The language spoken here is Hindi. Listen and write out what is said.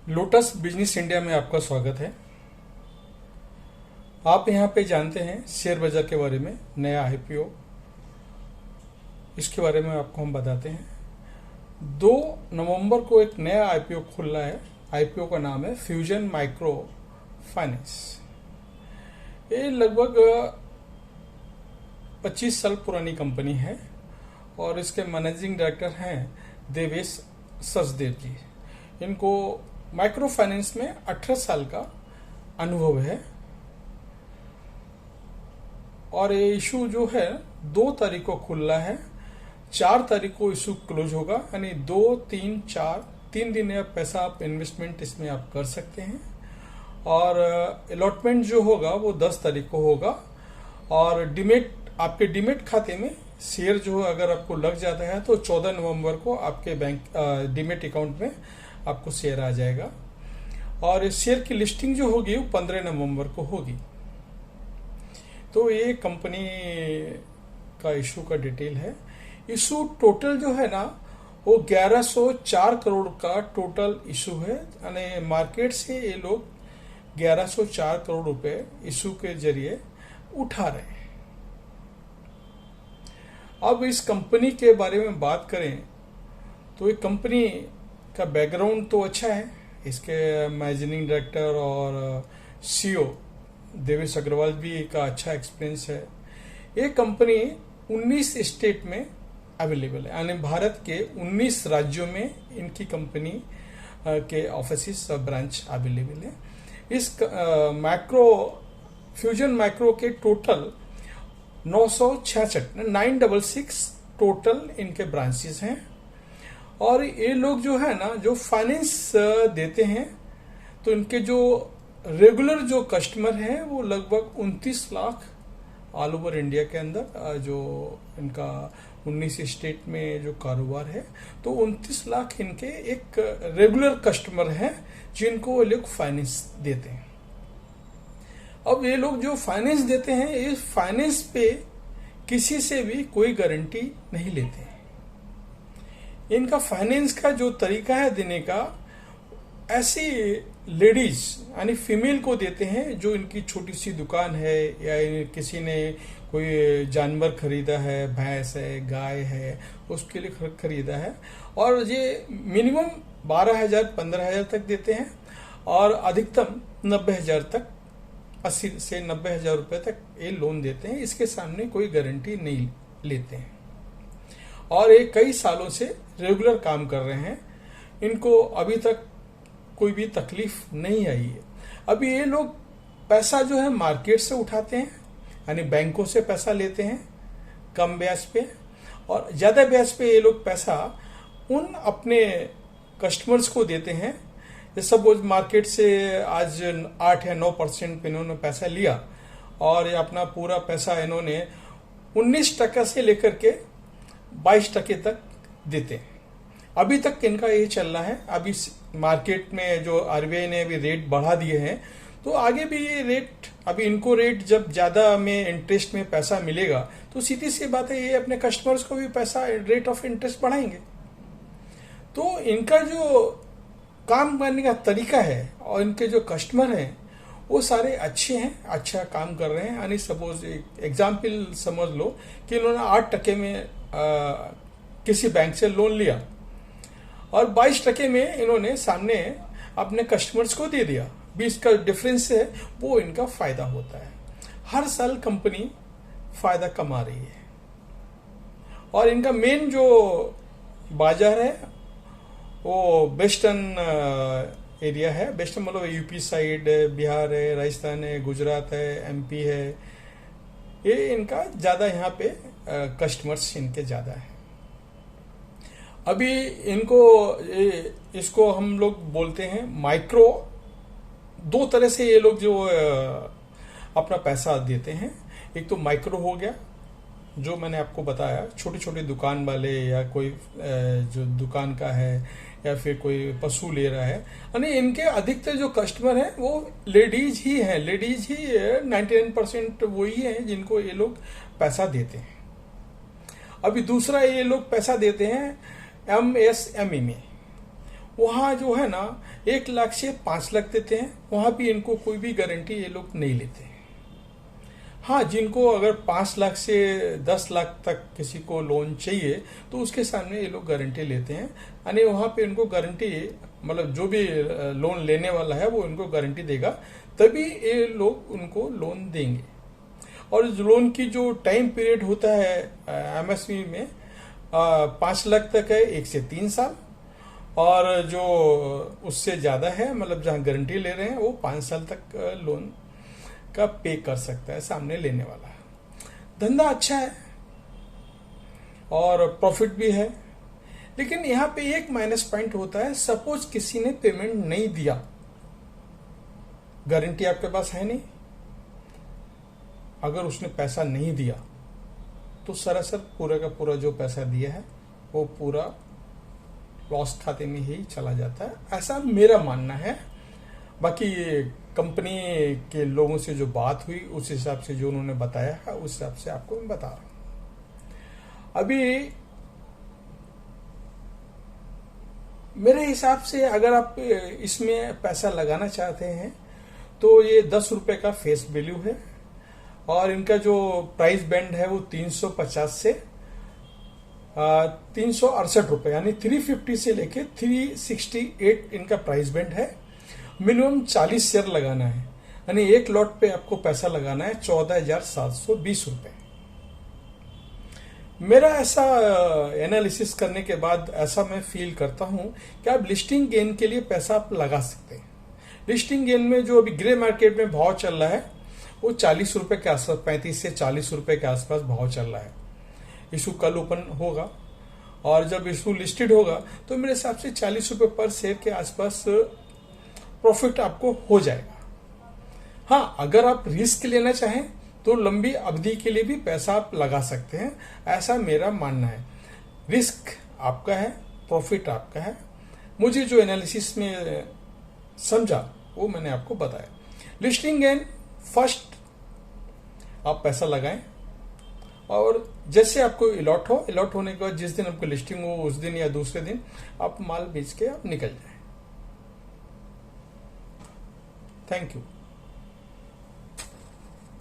लोटस बिजनेस इंडिया में आपका स्वागत है। आप यहाँ पे जानते हैं शेयर बाजार के बारे में, नया आईपीओ, इसके बारे में आपको हम बताते हैं। 2 नवंबर को एक नया आईपीओ खुल रहा है। आईपीओ का नाम है फ्यूजन माइक्रो फाइनेंस। ये लगभग 25 साल पुरानी कंपनी है और इसके मैनेजिंग डायरेक्टर हैं देवेश सचदेव जी। इनको माइक्रो फाइनेंस में 18 साल का अनुभव है और ये इशू जो है 2 तारीख को खुल रहा है। 4 तारीख को इशू क्लोज होगा, यानी 2, 3, 4 3 दिन या पैसा आप इन्वेस्टमेंट इसमें आप कर सकते हैं। और अलॉटमेंट जो होगा वो 10 तारीख को होगा और आपके डीमेट खाते में शेयर जो अगर आपको लग जाता है तो 14 नवंबर को आपके बैंक डीमेट अकाउंट में आपको शेयर आ जाएगा और शेयर की लिस्टिंग जो होगी वो 15 नवंबर को होगी। तो ये कंपनी का इशू का डिटेल है। इशू टोटल जो है ना वो 1104 करोड़ का टोटल इशू है, यानी मार्केट से ये लोग 1104 करोड़ रुपए इशू के जरिए उठा रहे हैं। अब इस कंपनी के बारे में बात करें तो ये कंपनी का बैकग्राउंड तो अच्छा है। इसके मैनेजिंग डायरेक्टर और सीईओ देवेश अग्रवाल भी का अच्छा एक्सपीरियंस है। ये कंपनी 19 स्टेट में अवेलेबल है, यानी भारत के 19 राज्यों में इनकी कंपनी के ऑफिस ब्रांच अवेलेबल है। इस फ्यूजन माइक्रो के टोटल 966 टोटल इनके ब्रांचेस हैं और ये लोग जो है ना जो फाइनेंस देते हैं तो इनके जो रेगुलर जो कस्टमर हैं वो लगभग 29 लाख ऑल ओवर इंडिया के अंदर, जो इनका 19 स्टेट में जो कारोबार है तो 29 लाख इनके एक रेगुलर कस्टमर हैं जिनको ये लोग फाइनेंस देते हैं। अब ये लोग जो फाइनेंस देते हैं इस फाइनेंस पे किसी से भी कोई गारंटी नहीं लेते हैं। इनका फाइनेंस का जो तरीका है देने का, ऐसी लेडीज यानी फीमेल को देते हैं जो इनकी छोटी सी दुकान है या किसी ने कोई जानवर खरीदा है, भैंस है, गाय है, उसके लिए खरीदा है और ये मिनिमम 12,000 15,000 तक देते हैं और अधिकतम 90,000 तक 80 से 90,000 रुपए तक ये लोन देते हैं। इसके सामने कोई गारंटी नहीं लेते हैं और ये कई सालों से रेगुलर काम कर रहे हैं। इनको अभी तक कोई भी तकलीफ नहीं आई है। अभी ये लोग पैसा जो है मार्केट से उठाते हैं, यानी बैंकों से पैसा लेते हैं कम ब्याज पे, और ज्यादा ब्याज पे ये लोग पैसा उन अपने कस्टमर्स को देते हैं। जैसे सपोज मार्केट से आज 8 या 9% पे इन्होंने पैसा लिया और ये अपना पूरा पैसा इन्होंने 19% से लेकर के 22% तक देते हैं। अभी तक इनका ये चल रहा है। अभी मार्केट में जो आरबीआई ने अभी रेट बढ़ा दिए हैं तो आगे भी ये रेट, अभी इनको रेट जब ज्यादा में इंटरेस्ट में पैसा मिलेगा तो सीधी सी बात है ये अपने कस्टमर्स को भी पैसा रेट ऑफ इंटरेस्ट बढ़ाएंगे। तो इनका जो काम करने का तरीका है और इनके जो कस्टमर हैं वो सारे अच्छे हैं, अच्छा काम कर रहे हैं। यानी सपोज एक एग्जाम्पल समझ लो कि इन्होंने 8% में किसी बैंक से लोन लिया और 22% में इन्होंने सामने अपने कस्टमर्स को दे दिया। 20 का डिफरेंस है वो इनका फायदा होता है। हर साल कंपनी फायदा कमा रही है और इनका मेन जो बाजार है वो वेस्टर्न एरिया है। वेस्टर्न मतलब यूपी साइड, बिहार है, राजस्थान है, गुजरात है, एमपी है। ये इनका ज्यादा यहाँ पे कस्टमर्स इनके ज्यादा है। अभी इसको हम लोग बोलते हैं माइक्रो। 2 तरह से ये लोग जो अपना पैसा देते हैं। एक तो माइक्रो हो गया जो मैंने आपको बताया, छोटे छोटे दुकान वाले या कोई जो दुकान का है या फिर कोई पशु ले रहा है, यानी इनके अधिकतर जो कस्टमर हैं वो लेडीज ही हैं। लेडीज ही 99% वही हैं जिनको ये लोग पैसा देते हैं। अभी दूसरा ये लोग पैसा देते हैं एमएसएमई में। वहाँ जो है ना 1 लाख से 5 लाख देते हैं, वहाँ भी इनको कोई भी गारंटी ये लोग नहीं लेते हैं। हाँ, जिनको अगर 5 लाख से 10 लाख तक किसी को लोन चाहिए तो उसके सामने ये लोग गारंटी लेते हैं, यानी वहाँ पे इनको गारंटी, मतलब जो भी लोन लेने वाला है वो इनको गारंटी देगा, तभी ये लोग उनको लोन देंगे। और लोन की जो टाइम पीरियड होता है एमएसएमई में 5 लाख तक है, 1 से 3 साल, और जो उससे ज़्यादा है, मतलब जहाँ गारंटी ले रहे हैं वो 5 साल तक लोन का पे कर सकता है सामने लेने वाला। धंधा अच्छा है और प्रॉफिट भी है, लेकिन यहाँ पे एक माइनस पॉइंट होता है। सपोज किसी ने पेमेंट नहीं दिया, गारंटी आपके पास है नहीं, अगर उसने पैसा नहीं दिया तो सरासर पूरा का पूरा जो पैसा दिया है वो पूरा लॉस खाते में ही चला जाता है, ऐसा मेरा मानना है। बाकी कंपनी के लोगों से जो बात हुई उस हिसाब से जो उन्होंने बताया है उस हिसाब से आपको मैं बता रहा हूं। अभी मेरे हिसाब से अगर आप इसमें पैसा लगाना चाहते हैं तो ये 10 रुपए का फेस वैल्यू है, और इनका जो प्राइस बैंड है वो 350 से 368 रुपए, यानी 350 से लेके 368 इनका प्राइस बैंड है। मिनिमम 40 शेयर लगाना है, यानी एक लॉट पे आपको पैसा लगाना है 14,720 रुपए। मेरा ऐसा एनालिसिस करने के बाद ऐसा मैं फील करता हूं कि आप लिस्टिंग गेन के लिए पैसा आप लगा सकते हैं। लिस्टिंग गेन में जो अभी ग्रे मार्केट में भाव चल रहा है वो 40 रुपए के आसपास, 35 से 40 रुपए के आसपास भाव चल रहा है। इशू कल ओपन होगा और जब इशू लिस्टेड होगा तो मेरे हिसाब से 40 रुपए पर शेयर के आसपास प्रॉफिट आपको हो जाएगा। हाँ, अगर आप रिस्क लेना चाहें तो लंबी अवधि के लिए भी पैसा आप लगा सकते हैं, ऐसा मेरा मानना है। रिस्क आपका है, प्रॉफिट आपका है। मुझे जो एनालिसिस में समझा वो मैंने आपको बताया। लिस्टिंग गेन फर्स्ट आप पैसा लगाएं, और जैसे आपको अलॉट होने के बाद जिस दिन आपको लिस्टिंग हो उस दिन या दूसरे दिन आप माल बेच के आप निकल जाएं। Thank you.